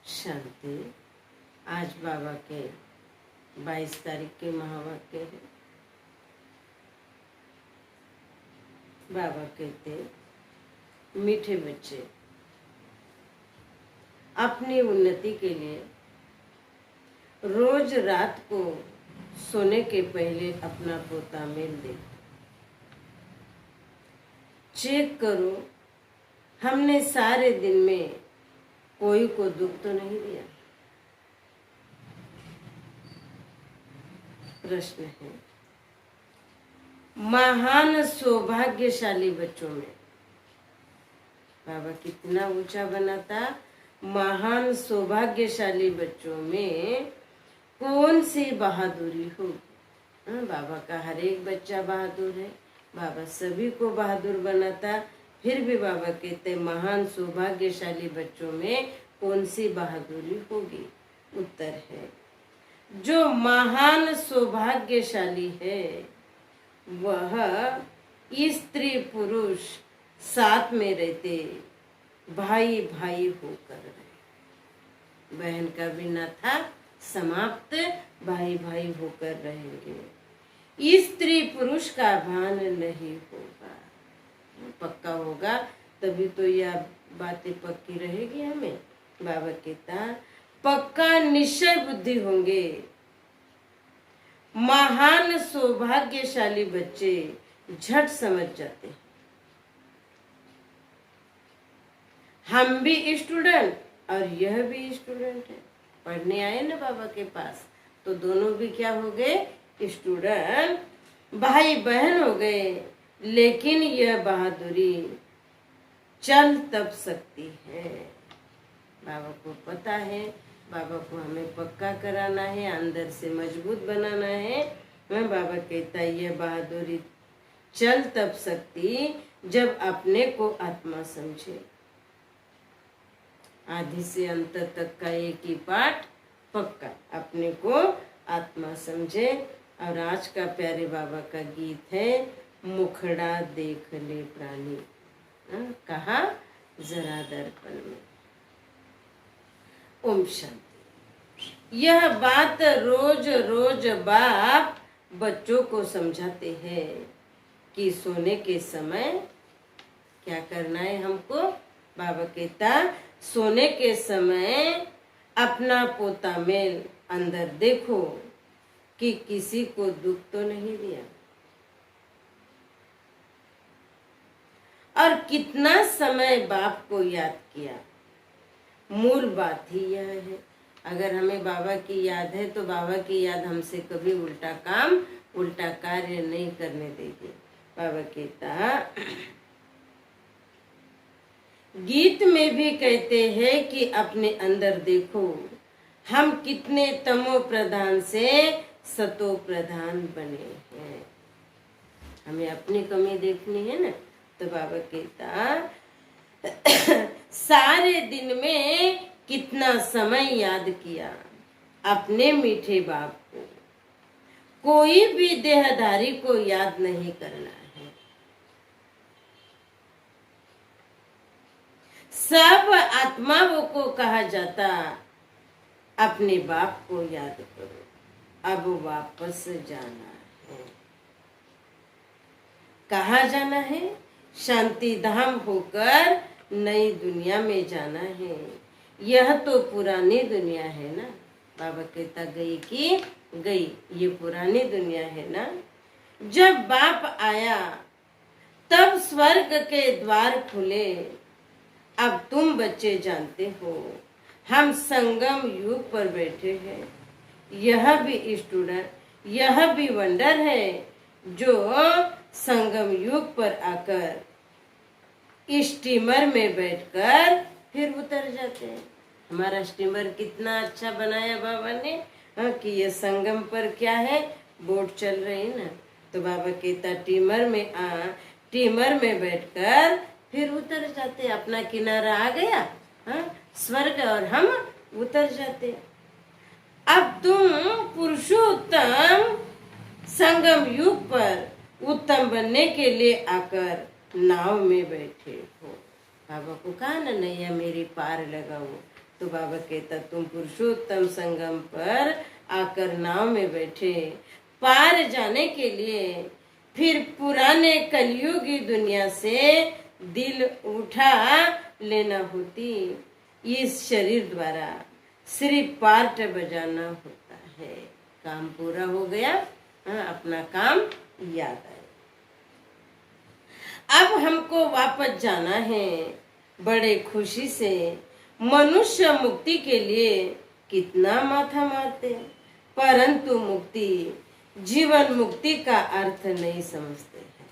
शांति। आज बाबा के 22 तारीख के महावाक्य है। बाबा कहते, मीठे बच्चे, अपनी उन्नति के लिए रोज रात को सोने के पहले अपना पोता मेल देखो, चेक करो हमने सारे दिन में कोई को दुख तो नहीं दिया। प्रश्न है, महान सौभाग्यशाली बच्चों में, बाबा कितना ऊंचा बनाता, महान सौभाग्यशाली बच्चों में कौन सी बहादुरी होगी। बाबा का हर एक बच्चा बहादुर है, बाबा सभी को बहादुर बनाता। फिर भी बाबा कहते महान सौभाग्यशाली बच्चों में कौन सी बहादुरी होगी। उत्तर है, जो महान सौभाग्यशाली है वह स्त्री पुरुष साथ में रहते, भाई भाई होकर रहे। बहन का भी न था समाप्त, भाई भाई होकर रहेंगे। स्त्री पुरुष का भान नहीं होगा, पक्का होगा तभी तो यह बातें पक्की रहेगी। हमें बाबा कहता पक्का निश्चय बुद्धि होंगे। महान सौभाग्यशाली बच्चे झट समझ जाते हैं। हम भी स्टूडेंट और यह भी स्टूडेंट है, पढ़ने आए ना बाबा के पास, तो दोनों भी क्या हो गए, स्टूडेंट, भाई बहन हो गए। लेकिन यह बहादुरी चल तब सकती है। बाबा को पता है, बाबा को हमें पक्का कराना है, अंदर से मजबूत बनाना है। बाबा कहता है यह बहादुरी चल तब सकती जब अपने को आत्मा समझे। आदि से अंत तक का एक ही पाठ पक्का, अपने को आत्मा समझे। और आज का प्यारे बाबा का गीत है, मुखड़ा देख ले प्राणी, कहा जरा दर्पण में। ओम शांति। यह बात रोज रोज बाप बच्चों को समझाते हैं कि सोने के समय क्या करना है हमको। बाबा कहता सोने के समय अपना पोता मेल अंदर देखो कि किसी को दुख तो नहीं दिया। और कितना समय बाप को याद किया। मूल बात ही यह है, अगर हमें बाबा की याद है तो बाबा की याद हमसे कभी उल्टा काम, उल्टा कार्य नहीं करने देगी। बाबा कहता गीत में भी कहते हैं कि अपने अंदर देखो हम कितने तमो प्रधान से सतो प्रधान बने हैं। हमें अपनी कमी देखनी है ना, तो बाबा कहता सारे दिन में कितना समय याद किया अपने मीठे बाप को। कोई भी देहधारी को याद नहीं करना है, सब आत्माओं को कहा जाता अपने बाप को याद करो, अब वापस जाना है। कहाँ जाना है, शांति धाम होकर नई दुनिया में जाना है। यह तो पुरानी दुनिया है ना, बाबा कहता गई कि गई, ये पुरानी दुनिया है ना। जब बाप आया तब स्वर्ग के द्वार खुले, अब तुम बच्चे जानते हो हम संगम युग पर बैठे हैं। यह भी स्टूडेंट, यह भी वंडर है जो संगम युग पर आकर स्टीमर में बैठकर फिर उतर जाते हैं। हमारा स्टीमर कितना अच्छा बनाया बाबा ने, कि ये संगम पर क्या है, बोट चल रही ना, तो बाबा कहता टीमर में बैठकर फिर उतर जाते, अपना किनारा आ गया स्वर्ग और हम उतर जाते। अब तुम पुरुषोत्तम संगम युग पर उत्तम बनने के लिए आकर नाव में बैठे हो। बाबा को कहा ना नैया मेरी पार लगाओ, तो बाबा कहता तुम पुरुषोत्तम संगम पर आकर नाव में बैठे, पार जाने के लिए फिर पुराने कलयुगी दुनिया से दिल उठा लेना होती। इस शरीर द्वारा सिर्फ पार्ट बजाना होता है। काम पूरा हो गया, अपना काम याद आए। अब हमको वापस जाना है बड़े खुशी से। मनुष्य मुक्ति के लिए कितना माथा मारते, परंतु मुक्ति, जीवन मुक्ति का अर्थ नहीं समझते हैं।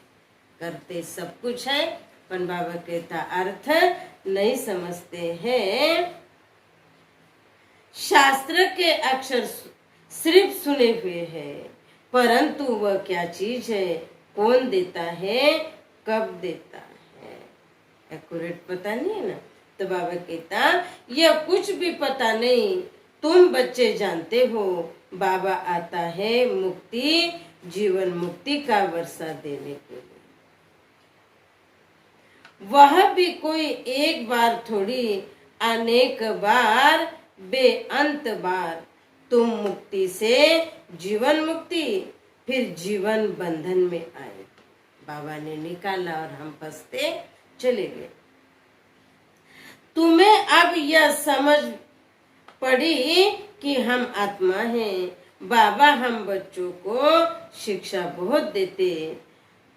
करते सब कुछ है, पर बाबा कहता अर्थ नहीं समझते हैं। शास्त्र के अक्षर सिर्फ सुने हुए हैं, परंतु वह क्या चीज है, कौन देता है, कब देता है, एक्यूरेट पता नहीं है ना। तो बाबा कहता यह कुछ भी पता नहीं, तुम बच्चे जानते हो बाबा आता है मुक्ति, जीवन मुक्ति का वर्षा देने के लिए। वह भी कोई एक बार थोड़ी, अनेक बार, बेअंत बार। तुम मुक्ति से जीवन मुक्ति, फिर जीवन बंधन में आए। बाबा ने निकाला और हम फंसते चले गए। तुम्हें अब यह समझ पड़ी कि हम आत्मा हैं। बाबा हम बच्चों को शिक्षा बहुत देते।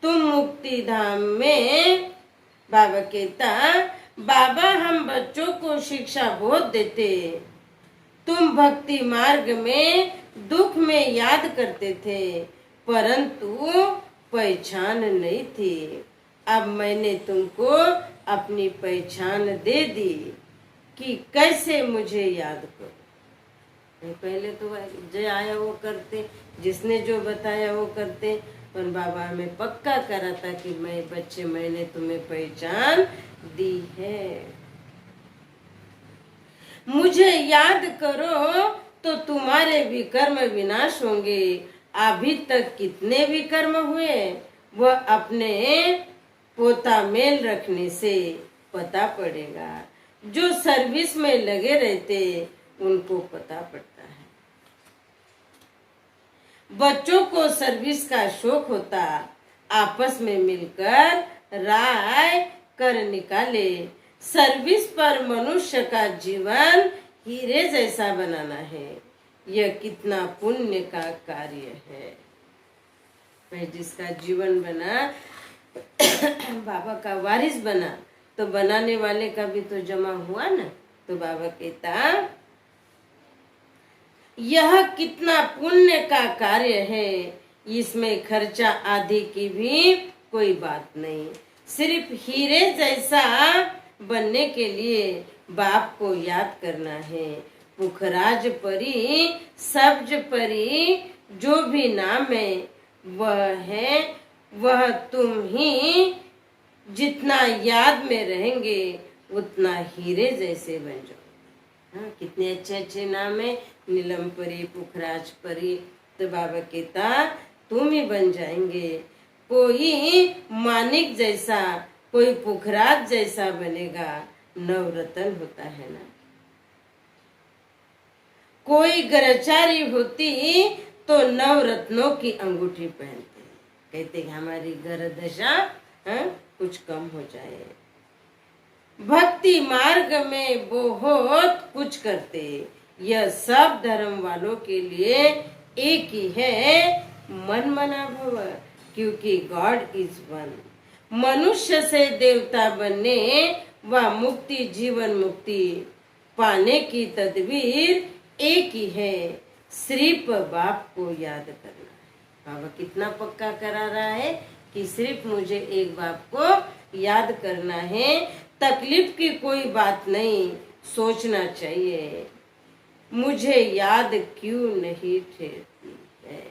तुम मुक्ति धाम में, बाबा कहता बाबा हम बच्चों को शिक्षा बहुत देते। तुम भक्ति मार्ग में दुख में याद करते थे, परंतु पहचान नहीं थी। अब मैंने तुमको अपनी पहचान दे दी कि कैसे मुझे याद करो। पहले तो जो आया वो करते, जिसने जो बताया वो करते, पर बाबा हमें पक्का करा था कि मैं बच्चे, मैंने तुम्हें पहचान दी है। मुझे याद करो तो तुम्हारे विकर्म विनाश होंगे। अभी तक कितने विकर्म हुए वह अपने पोता मेल रखने से पता पड़ेगा। जो सर्विस में लगे रहते उनको पता पड़ता है। बच्चों को सर्विस का शौक होता, आपस में मिलकर राय कर निकाले। सर्विस पर मनुष्य का जीवन हीरे जैसा बनाना है। यह कितना पुण्य का कार्य है। मैं जिसका जीवन बना, बाबा का वारिस बना, तो बनाने वाले का भी तो जमा हुआ ना। तो बाबा कहता यह कितना पुण्य का कार्य है, इसमें खर्चा आदि की भी कोई बात नहीं। सिर्फ हीरे जैसा बनने के लिए बाप को याद करना है। पुखराज परी, सब्ज परी, जो भी नाम है वह तुम ही। जितना याद में रहेंगे उतना हीरे जैसे बन जाओ। हाँ, कितने अच्छे अच्छे नाम है, नीलम परी, पुखराज परी। तो बाबा कहता तुम ही बन जाएंगे। कोई मानिक जैसा, कोई पुखराज जैसा बनेगा, नवरत्न होता है ना। कोई ग्रहचारी होती तो नवरत्नों की अंगूठी पहनते, कहते हमारी ग्रह दशा कुछ कम हो जाए। भक्ति मार्ग में बहुत कुछ करते। यह सब धर्म वालों के लिए एक ही है, मन मना भव, क्योंकि गॉड इज वन। मनुष्य से देवता बनने व मुक्ति, जीवन मुक्ति पाने की तदबीर एक ही है, सिर्फ बाप को याद करना है। बाबा कितना पक्का करा रहा है कि सिर्फ मुझे एक बाप को याद करना है। तकलीफ की कोई बात नहीं, सोचना चाहिए मुझे याद क्यों नहीं ठहरती है।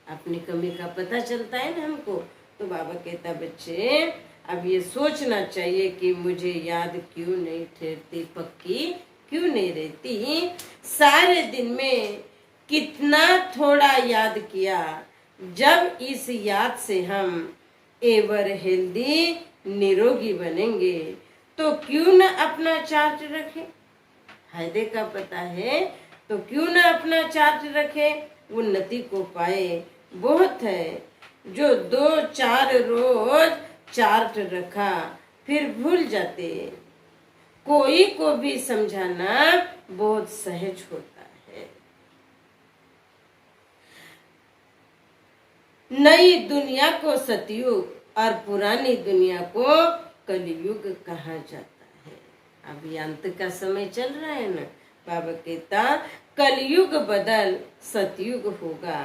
अपनी कमी का पता चलता है ना हमको। तो बाबा कहता बच्चे अब ये सोचना चाहिए कि मुझे याद क्यों नहीं ठहरती, पक्की क्यों नहीं रहती। सारे दिन में कितना थोड़ा याद किया। जब इस याद से हम एवर हेल्दी, निरोगी बनेंगे तो क्यों न अपना चार्ट रखें। फायदे का पता है तो क्यों ना अपना चार्ट रखे, उन्नति को पाए। बहुत है जो 2-4 रोज चार्ट रखा फिर भूल जाते। कोई को भी समझाना बहुत सहज होता है। नई दुनिया को सतयुग और पुरानी दुनिया को कलयुग कहा जाता है। अभी अंत का समय चल रहा है ना, बाबा कहता कलयुग बदल सतयुग होगा।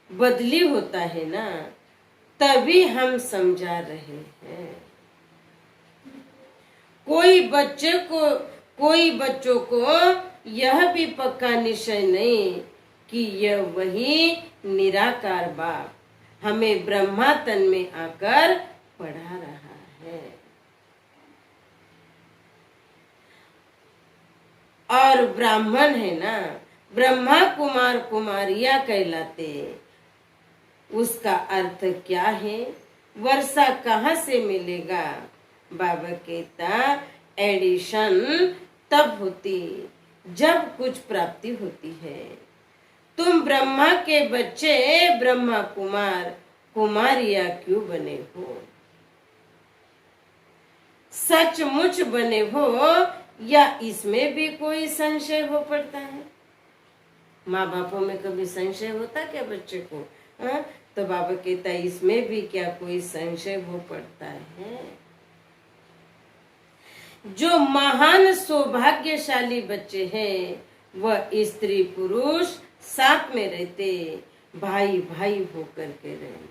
बदली होता है ना, तभी हम समझा रहे हैं। कोई बच्चों को यह भी पक्का निश्चय नहीं कि यह वही निराकार बाप हमें ब्रह्मा तन में आकर पढ़ा रहा है। और ब्राह्मण है ना, ब्रह्मा कुमार कुमारियां कहलाते। उसका अर्थ क्या है? वर्षा कहाँ से मिलेगा? बाबा कहता एडिशन तब होती जब कुछ प्राप्ति होती है। तुम ब्रह्मा के बच्चे ब्रह्मा कुमार कुमारियां क्यों बने हो? सचमुच बने हो या इसमें भी कोई संशय हो पड़ता है? माँ बापों में कभी संशय होता क्या बच्चे को? तो बाबा कहता इसमें भी क्या कोई संशय हो पड़ता है? जो महान सौभाग्यशाली बच्चे हैं वह स्त्री पुरुष साथ में रहते, भाई भाई होकर के रहे।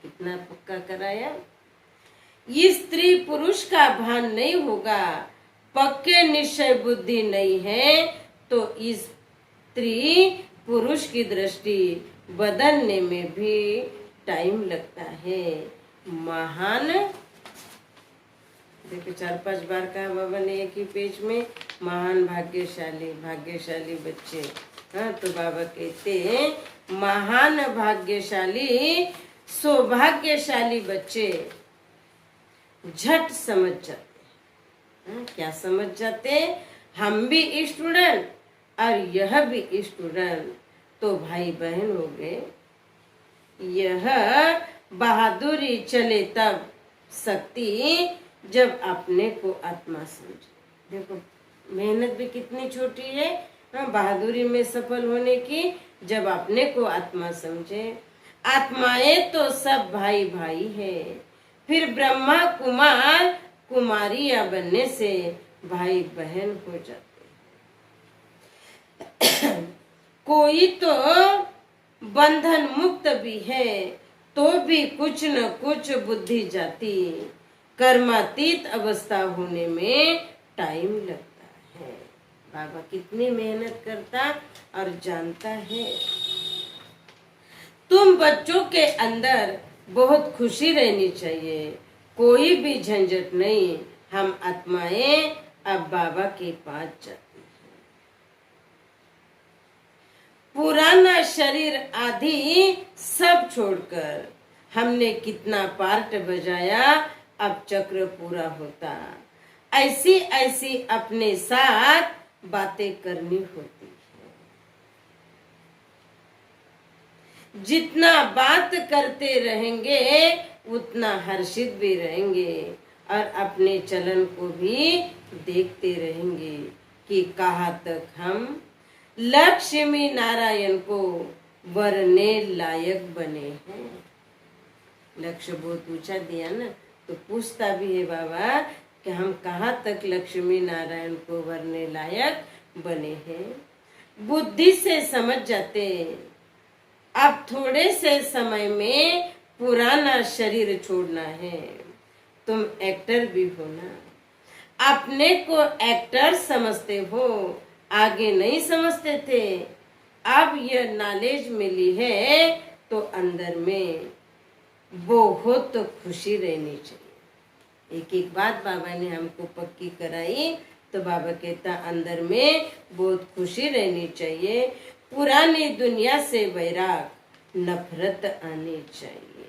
कितना पक्का कराया। स्त्री पुरुष का भान नहीं होगा, पक्के निश्चय बुद्धि नहीं है तो इस स्त्री पुरुष की दृष्टि बदलने में भी टाइम लगता है। महान देखो 4-5 बार कहा बाबा ने एक ही पेज में, महान भाग्यशाली बच्चे। हाँ, तो बाबा कहते हैं महान भाग्यशाली सौभाग्यशाली बच्चे झट समझ जाते। क्या समझ जाते? हम भी स्टूडेंट और यह भी स्टूडेंट तो भाई बहन हो गए। यह बहादुरी चले तब शक्ति जब अपने को आत्मा समझे। देखो मेहनत भी कितनी छोटी है बहादुरी में सफल होने की, जब अपने को आत्मा समझे। आत्माएं तो सब भाई भाई है, फिर ब्रह्मा कुमार कुमारियां बनने से भाई बहन हो जाते। कोई तो बंधन मुक्त भी है तो भी कुछ न कुछ बुद्धि जाती। कर्मातीत अवस्था होने में टाइम लगता है। बाबा कितनी मेहनत करता और जानता है। तुम बच्चों के अंदर बहुत खुशी रहनी चाहिए, कोई भी झंझट नहीं। हम आत्माएं अब बाबा के पास जाती हैं। पुराना शरीर आदि सब छोड़कर हमने कितना पार्ट बजाया, अब चक्र पूरा होता। ऐसी अपने साथ बातें करनी होती है। जितना बात करते रहेंगे उतना हर्षित भी रहेंगे और अपने चलन को भी देखते रहेंगे कि कहाँ तक हम लक्ष्मी नारायण को वरने लायक बने हैं। लक्ष्य बहुत ऊंचा दिया ना, तो पूछता भी है बाबा कि हम कहाँ तक लक्ष्मी नारायण को वरने लायक बने हैं। बुद्धि से समझ जाते अब थोड़े से समय में पुराना शरीर छोड़ना है। तुम एक्टर भी हो ना, अपने को एक्टर समझते हो, आगे नहीं समझते थे। अब यह नॉलेज मिली है तो अंदर में बहुत खुशी रहनी चाहिए। एक एक बात बाबा ने हमको पक्की कराई तो बाबा कहता अंदर में बहुत खुशी रहनी चाहिए। पुरानी दुनिया से वैराग, नफरत आनी चाहिए।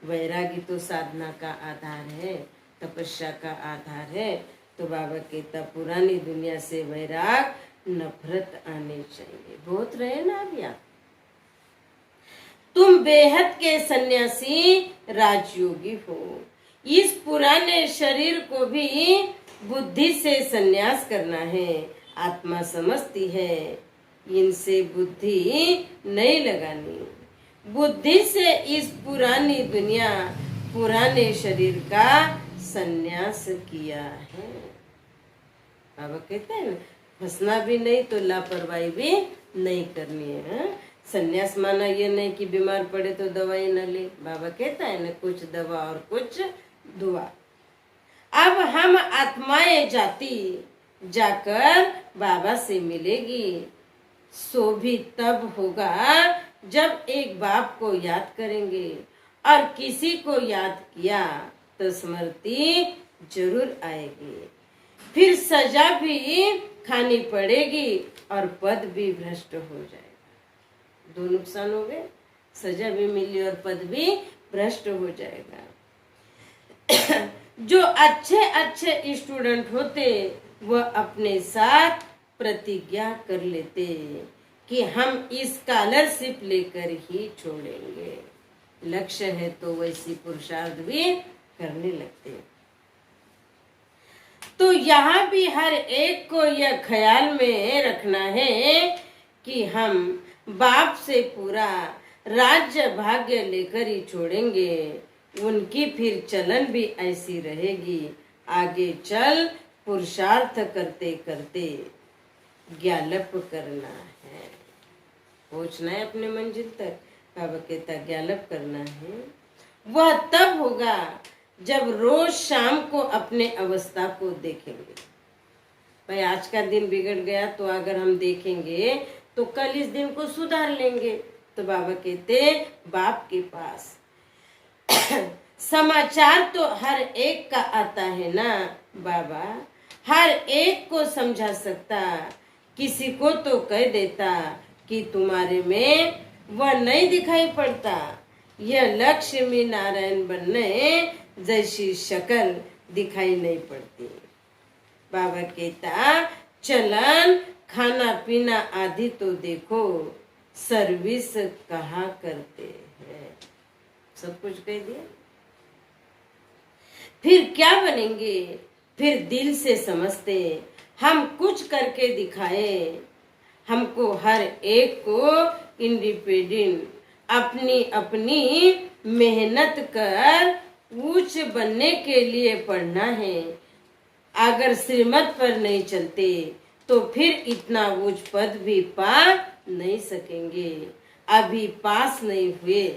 वैरागी तो साधना का आधार है, तपस्या का आधार है। तो बाबा कहता पुरानी दुनिया से वैराग, नफरत आनी चाहिए। बहुत रहे ना अब यहाँ। तुम बेहद के सन्यासी राजयोगी हो। इस पुराने शरीर को भी बुद्धि से संन्यास करना है। आत्मा समझती है इनसे बुद्धि नहीं लगानी। बुद्धि से इस पुरानी दुनिया, पुराने शरीर का संन्यास किया है। बाबा कहते हैं फंसना भी नहीं तो लापरवाही भी नहीं करनी है। संन्यास माना ये नहीं कि बीमार पड़े तो दवाई न ले। बाबा कहता है ना कुछ दवा और कुछ दुआ। अब हम आत्माएं जाकर बाबा से मिलेगी। सो भी तब होगा जब एक बाप को याद करेंगे और किसी को याद किया तो स्मृति जरूर आएगी। फिर सजा भी खानी पड़ेगी और पद भी भ्रष्ट हो जाएगा। दो नुकसान हो गए, सजा भी मिली और पद भी भ्रष्ट हो जाएगा। जो अच्छे अच्छे स्टूडेंट होते वह अपने साथ प्रतिज्ञा कर लेते कि हम इस स्कॉलरशिप लेकर ही छोड़ेंगे। लक्ष्य है तो वैसी पुरुषार्थ भी करने लगते। तो यहाँ भी हर एक को यह ख्याल में रखना है कि हम बाप से पूरा राज्य भाग्य लेकर ही छोड़ेंगे। उनकी फिर चलन भी ऐसी रहेगी। आगे चल पुरुषार्थ करते करते ज्ञालप करना है, पहुंचना है अपने मंजिल तक। बाबा कहता ज्ञालप करना है। वह तब होगा जब रोज शाम को अपने अवस्था को देखेंगे। भाई आज का दिन बिगड़ गया तो अगर हम देखेंगे तो कल इस दिन को सुधार लेंगे। तो बाबा कहते बाप के पास समाचार तो हर एक का आता है ना। बाबा हर एक को समझा सकता, किसी को तो कह देता कि तुम्हारे में वह नहीं दिखाई पड़ता। यह लक्ष्मी नारायण बनने जैसी शक्ल दिखाई नहीं पड़ती। बाबा कहता चलन खाना पीना आदि तो देखो, सर्विस कहाँ करते हैं। सब कुछ कह दिया। फिर क्या बनेंगे? फिर दिल से समझते हम कुछ करके दिखाए। हमको हर एक को इंडिपेंडेंट अपनी अपनी मेहनत कर ऊंच बनने के लिए पढ़ना है। अगर श्रीमत पर नहीं चलते तो फिर इतना उच्च पद भी पा नहीं सकेंगे। अभी पास नहीं हुए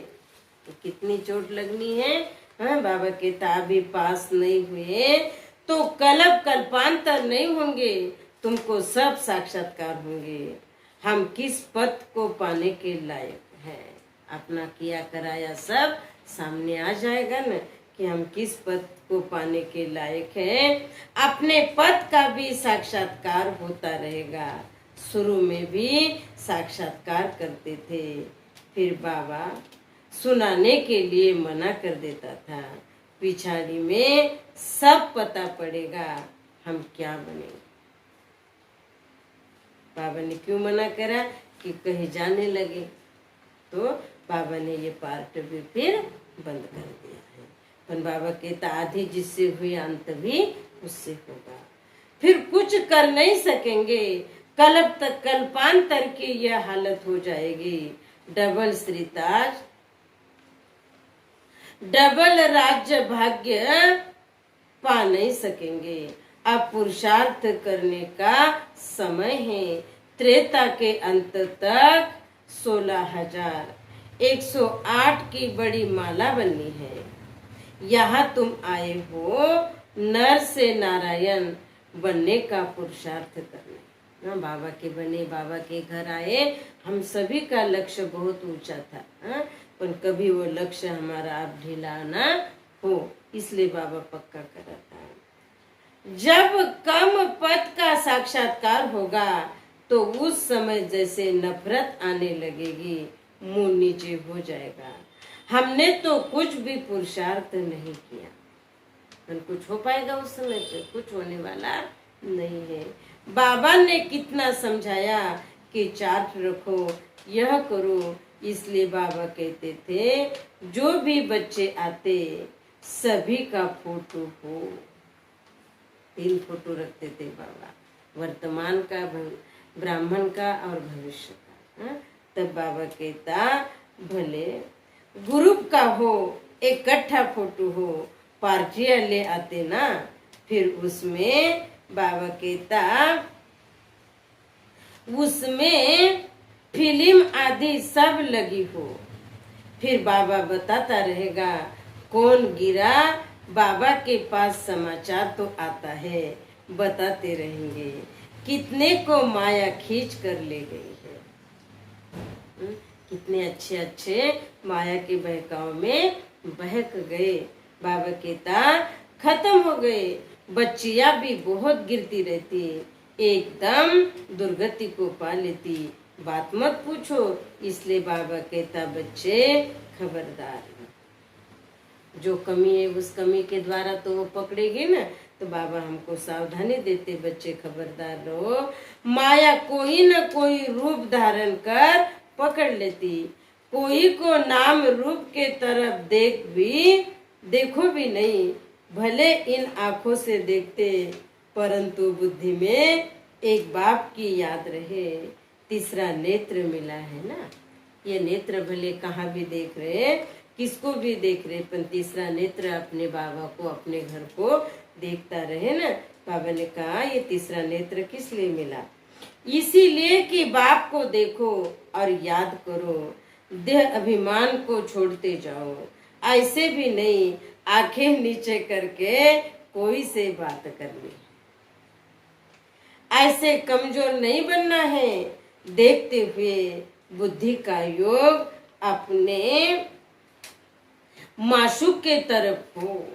तो कितनी चोट लगनी है। हाँ बाबा कहता अभी पास नहीं हुए तो कल्प कल्पांतर नहीं होंगे, तुमको सब साक्षात्कार होंगे। हम किस पद को पाने के लायक हैं, अपना किया कराया सब सामने आ जाएगा न कि हम किस पद को पाने के लायक हैं। अपने पद का भी साक्षात्कार होता रहेगा। शुरू में भी साक्षात्कार करते थे, फिर बाबा सुनाने के लिए मना कर देता था। पिछाड़ी में सब पता पड़ेगा हम क्या बने। बाबा ने क्यों मना करा कि कहीं जाने लगे, तो बाबा ने ये पार्ट भी फिर बंद कर दिया है। पर बाबा कहता आधी जिससे हुई अंत भी उससे होगा। फिर कुछ कर नहीं सकेंगे, कल्प तक कल्पांतर की यह हालत हो जाएगी। डबल श्रीताज, डबल राज्य भाग्य पा नहीं सकेंगे। अब पुरुषार्थ करने का समय है। त्रेता के अंत तक 16,108 की बड़ी माला बननी है। यहाँ तुम आए हो नर से नारायण बनने का पुरुषार्थ करने। हाँ बाबा के बने, बाबा के घर आए। हम सभी का लक्ष्य बहुत ऊंचा था, हाँ? पर कभी वो लक्ष्य हमारा अब ढीला ना हो, इसलिए बाबा पक्का कराता है। जब कम पद का साक्षात्कार होगा तो उस समय जैसे नफरत आने लगेगी, मुंह नीचे हो जाएगा। हमने तो कुछ भी पुरुषार्थ नहीं किया। पर कुछ हो पाएगा उस समय पे? कुछ होने वाला नहीं है। बाबा ने कितना समझाया कि चार्ट रखो, यह करो। इसलिए बाबा कहते थे जो भी बच्चे आते सभी का फोटो हो। 3 फोटो रखते थे बाबा, वर्तमान का, ब्राह्मण का और भविष्य का। तब बाबा कहता भले ग्रुप का हो, इकट्ठा फोटो हो, पार्टियां ले आते ना, फिर उसमें बाबा कहता उसमें फिल्म आदि सब लगी हो। फिर बाबा बताता रहेगा कौन गिरा, बाबा के पास समाचार तो आता है, बताते रहेंगे कितने को माया खींच कर ले गई है। कितने अच्छे अच्छे माया के बहकाव में बहक गए। बाबा कहता खत्म हो गए। बच्चियां भी बहुत गिरती रहती, एकदम दुर्गति को पा लेती, बात मत पूछो। इसलिए बाबा कहता बच्चे खबरदार, जो कमी है उस कमी के द्वारा तो वो पकड़ेगी ना। तो बाबा हमको सावधानी देते बच्चे खबरदार रहो, माया कोई न कोई रूप धारण कर पकड़ लेती। कोई को नाम रूप के तरफ देखो भी नहीं, भले इन आंखों से देखते, परंतु बुद्धि में एक बाप की याद रहे। तीसरा नेत्र मिला है ना, ये नेत्र भले कहाँ भी देख रहे, किसको भी देख रहे, पर तीसरा नेत्र अपने बाबा को, अपने घर को देखता रहे ना। बाबा ने कहा ये तीसरा नेत्र किस लिए मिला? इसीलिए कि बाप को देखो और याद करो, देह अभिमान को छोड़ते जाओ। ऐसे भी नहीं आंखें नीचे करके कोई से बात करनी, ऐसे कमजोर नहीं बनना है। देखते हुए बुद्धि का योग अपने माशूक के तरफ हो।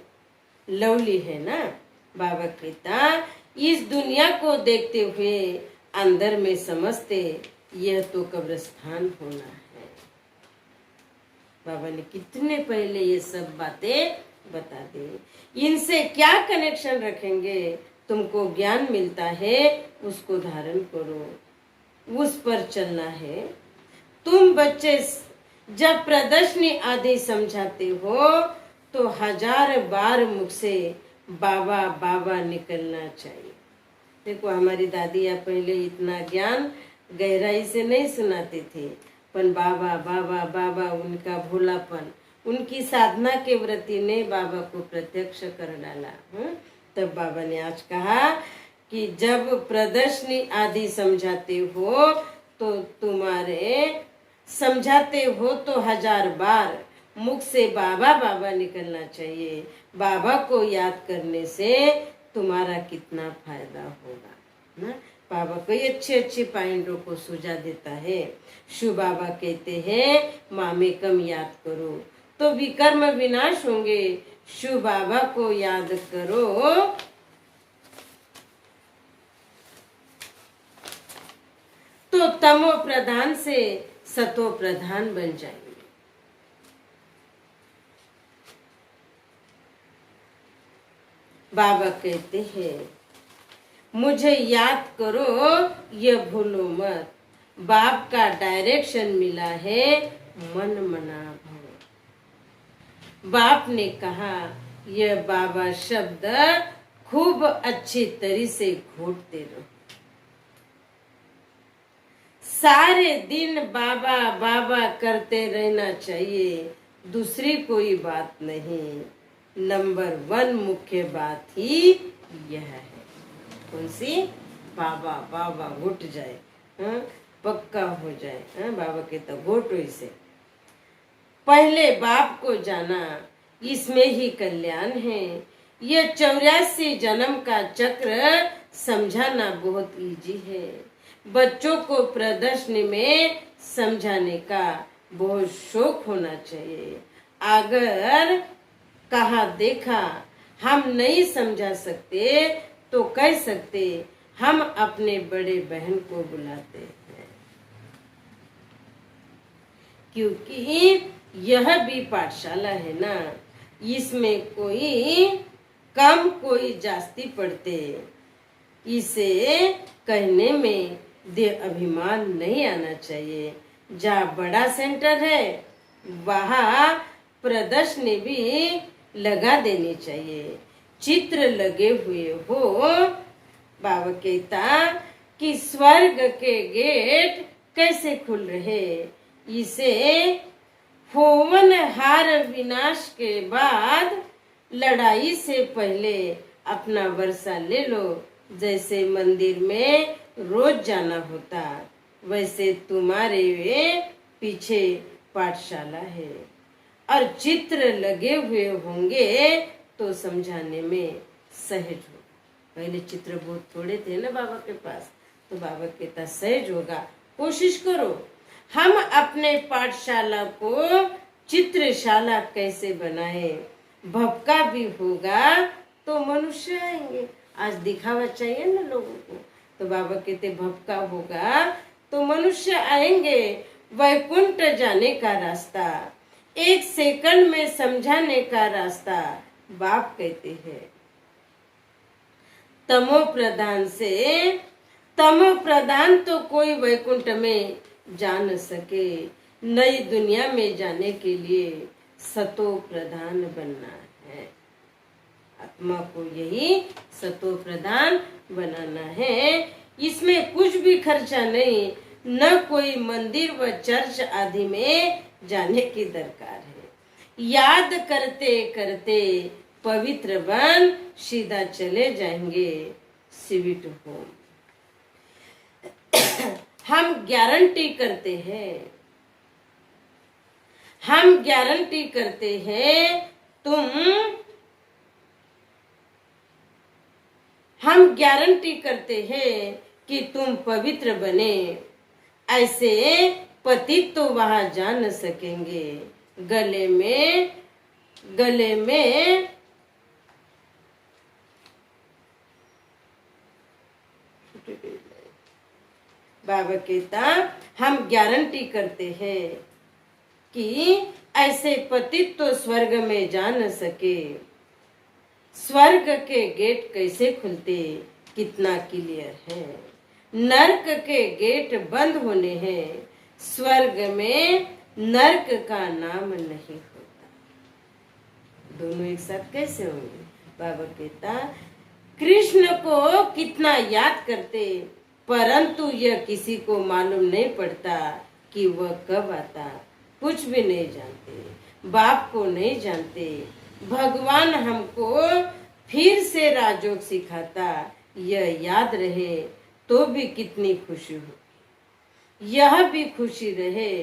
लवली है ना। बाबा कहता इस दुनिया को देखते हुए अंदर में समझते यह तो कब्रिस्तान होना है। बाबा ने कितने पहले ये सब बातें बता दी। इनसे क्या कनेक्शन रखेंगे? तुमको ज्ञान मिलता है उसको धारण करो, उस पर चलना है। तुम बच्चे जब प्रदर्शनी आदि समझाते हो तो 1000 बार मुख से बाबा बाबा निकलना चाहिए। देखो हमारी दादियाँ पहले इतना ज्ञान गहराई से नहीं सुनाते थे, पर बाबा बाबा बाबा उनका भोलापन, उनकी साधना के व्रति ने बाबा को प्रत्यक्ष कर डाला। तब बाबा ने आज कहा कि जब प्रदर्शनी आदि समझाते हो तो तुम्हारे समझाते हो तो 1000 बार मुख से बाबा बाबा निकलना चाहिए। बाबा को याद करने से तुम्हारा कितना फायदा होगा ना। बाबा कई अच्छे अच्छे पॉइंटों को सुझा देता है। शिव बाबा कहते हैं मामेकम याद करो तो विकर्म विनाश होंगे। शिव बाबा को याद करो तो तमो प्रधान से सतो प्रधान बन जाएंगे। बाबा कहते हैं मुझे याद करो ये भूलो मत। बाप का डायरेक्शन मिला है मन मना भव। बाप ने कहा यह बाबा शब्द खूब अच्छी तरह से घोटते रहो। सारे दिन बाबा बाबा करते रहना चाहिए, दूसरी कोई बात नहीं। नंबर 1 मुख्य बात ही यह है। कौन सी? बाबा बाबा घुट जाए, पक्का हो जाए। बाबा कहता घोटो इसे। पहले बाप को जाना, इसमें ही कल्याण है। यह 84 जन्म का चक्र समझाना बहुत इजी है। बच्चों को प्रदर्शनी में समझाने का बहुत शौक होना चाहिए। अगर कहा देखा हम नहीं समझा सकते तो कह सकते हम अपने बड़े बहन को बुलाते हैं, क्योंकि यह भी पाठशाला है ना। इसमें कोई कम कोई जास्ती पढ़ते। इसे कहने में दे अभिमान नहीं आना चाहिए। जहाँ बड़ा सेंटर है वहाँ प्रदर्शनी भी लगा देनी चाहिए। चित्र लगे हुए हो। बाबा कहता कि स्वर्ग के गेट कैसे खुल रहे। इसे होवन हार विनाश के बाद लड़ाई से पहले अपना वर्षा ले लो। जैसे मंदिर में रोज जाना होता वैसे तुम्हारे पीछे पाठशाला है और चित्र लगे हुए होंगे तो समझाने में सहज हो। पहले चित्र बहुत थोड़े थे ना बाबा के पास, तो बाबा कहता सहज होगा, कोशिश करो। हम अपने पाठशाला को चित्रशाला कैसे बनाए। भपका भी होगा तो मनुष्य आएंगे। आज दिखावा चाहिए ना लोगों को, तो बाबा कहते भपका होगा तो मनुष्य आएंगे। वैकुंठ जाने का रास्ता 1 सेकंड में समझाने का रास्ता बाप कहते हैं। तमो प्रधान से तमो प्रधान तो कोई वैकुंठ में जा न सके। नई दुनिया में जाने के लिए सतो प्रधान बनना है। आत्मा को यही सतो प्रधान बनाना है। इसमें कुछ भी खर्चा नहीं, न कोई मंदिर व चर्च आदि में जाने की दरकार है। याद करते करते पवित्र बन सीधा चले जाएंगे स्वीट होम। हम गारंटी करते हैं, हम गारंटी करते हैं हम गारंटी करते हैं कि तुम पवित्र बने। ऐसे पतित तो वहां जा न सकेंगे। गले में बाबा कहता हम गारंटी करते हैं कि ऐसे पतित तो स्वर्ग में जा न सके। स्वर्ग के गेट कैसे खुलते कितना क्लियर है। नर्क के गेट बंद होने हैं। स्वर्ग में नर्क का नाम नहीं होता। दोनों एक साथ कैसे होंगे। बाबा कहता कृष्ण को कितना याद करते, परंतु यह किसी को मालूम नहीं पड़ता कि वह कब आता। कुछ भी नहीं जानते, बाप को नहीं जानते। भगवान हमको फिर से राजयोग सिखाता, यह याद रहे तो भी कितनी खुशी हो। यह भी खुशी रहे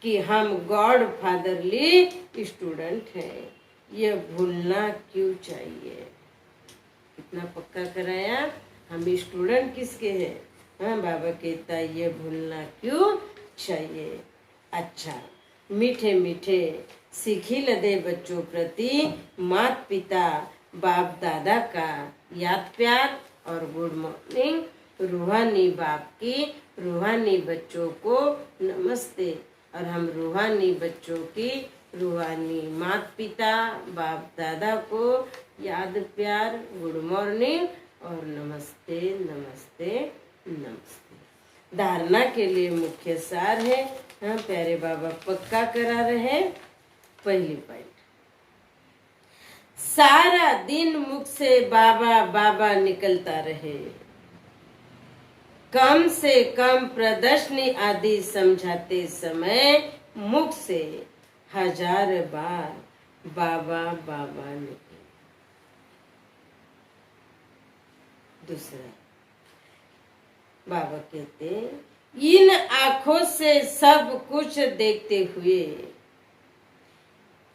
कि हम गॉड फादरली स्टूडेंट हैं। यह भूलना क्यों चाहिए। कितना पक्का कराया, हम स्टूडेंट किसके हैं। हाँ बाबा कहता ये भूलना क्यों चाहिए। अच्छा मीठे मीठे सिखिल दे बच्चों प्रति माता पिता बाप दादा का याद प्यार और गुड मॉर्निंग। रूहानी बाप की रूहानी बच्चों को नमस्ते। और हम रूहानी बच्चों की रूहानी माता पिता बाप दादा को याद प्यार गुड मॉर्निंग और नमस्ते नमस्ते नमस्ते। धारणा के लिए मुख्य सार है। हाँ प्यारे बाबा पक्का करा रहे। पहली पॉइंट, सारा दिन मुख से बाबा बाबा निकलता रहे। कम से कम प्रदर्शनी आदि समझाते समय मुख से 1000 बार बाबा बाबा निकले। दूसरा बाबा कहते इन आंखों से सब कुछ देखते हुए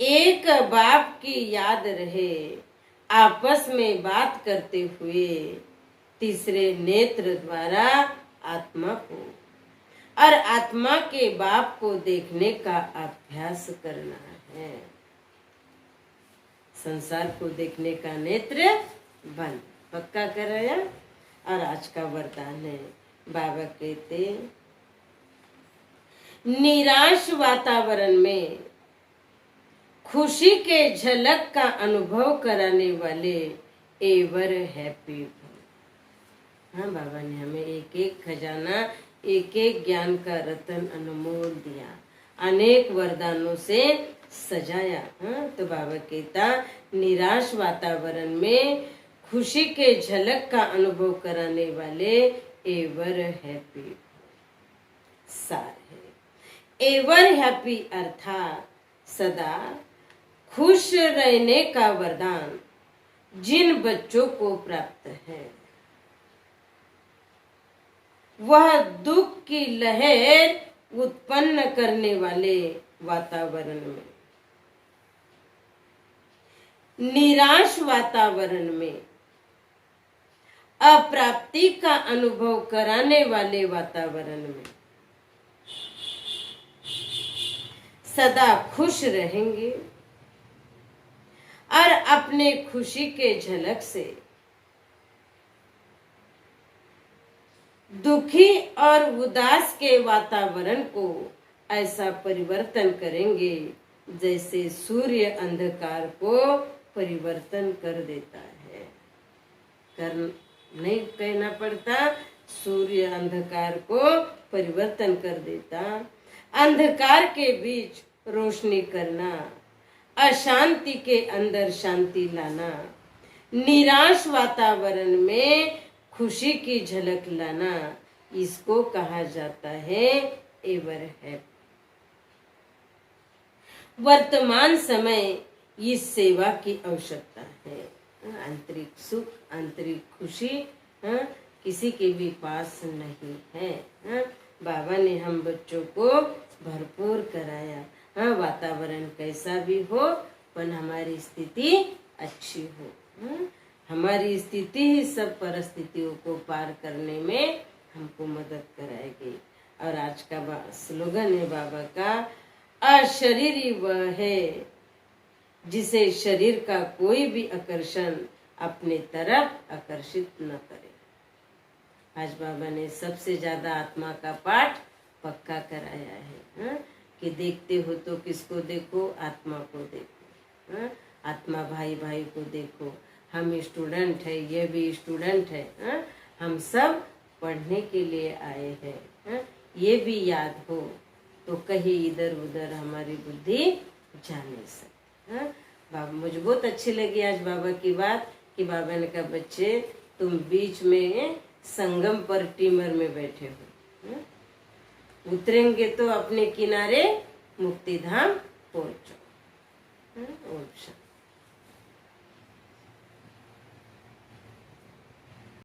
एक बाप की याद रहे। आपस में बात करते हुए तीसरे नेत्र द्वारा आत्मा को और आत्मा के बाप को देखने का अभ्यास करना है। संसार को देखने का नेत्र बंद। पक्का कराया। और आज का वरदान है। बाबा कहते निराश वातावरण में खुशी के झलक का अनुभव कराने वाले एवर हैप्पी भव। हाँ, बाबा ने हमें एक एक खजाना, एक एक ज्ञान का रतन अनमोल दिया, अनेक वरदानों से सजाया। हाँ, तो बाबा कहता निराश वातावरण में खुशी के झलक का अनुभव कराने वाले एवर हैप्पी सार है। एवर हैप्पी अर्थात सदा खुश रहने का वरदान जिन बच्चों को प्राप्त है, वह दुख की लहर उत्पन्न करने वाले वातावरण में, निराश वातावरण में, अप्राप्ति का अनुभव कराने वाले वातावरण में सदा खुश रहेंगे और अपने खुशी के झलक से दुखी और उदास के वातावरण को ऐसा परिवर्तन करेंगे जैसे सूर्य अंधकार को परिवर्तन कर देता है। नहीं कहना पड़ता, सूर्य अंधकार को परिवर्तन कर देता। अंधकार के बीच रोशनी करना, अशांति के अंदर शांति लाना, निराश वातावरण में खुशी की झलक लाना, इसको कहा जाता है एवर हैप्पी। वर्तमान समय इस सेवा की आवश्यकता है। आंतरिक सुख, आंतरिक खुशी किसी के भी पास नहीं है। बाबा ने हम बच्चों को भरपूर कराया। वातावरण कैसा भी हो, पर हमारी स्थिति अच्छी हो। हमारी स्थिति ही सब परिस्थितियों को पार करने में हमको मदद कराएगी। और आज का स्लोगन है बाबा का, अशरीरी वह है जिसे शरीर का कोई भी आकर्षण अपने तरफ आकर्षित न करे। आज बाबा ने सबसे ज्यादा आत्मा का पाठ पक्का कराया है। कि देखते हो तो किसको देखो, आत्मा को देखो। आत्मा भाई भाई को देखो। हम स्टूडेंट है, ये भी स्टूडेंट है। हम सब पढ़ने के लिए आए हैं। ये भी याद हो तो कहीं इधर उधर हमारी बुद्धि जा नहीं सकती। बाबा मुझे बहुत अच्छी लगी आज बाबा की बात कि बाबा ने कहा बच्चे तुम बीच में संगम पर टीमर में बैठे हो, उतरेंगे तो अपने किनारे मुक्ति धाम पहुंचो। ओम शांति।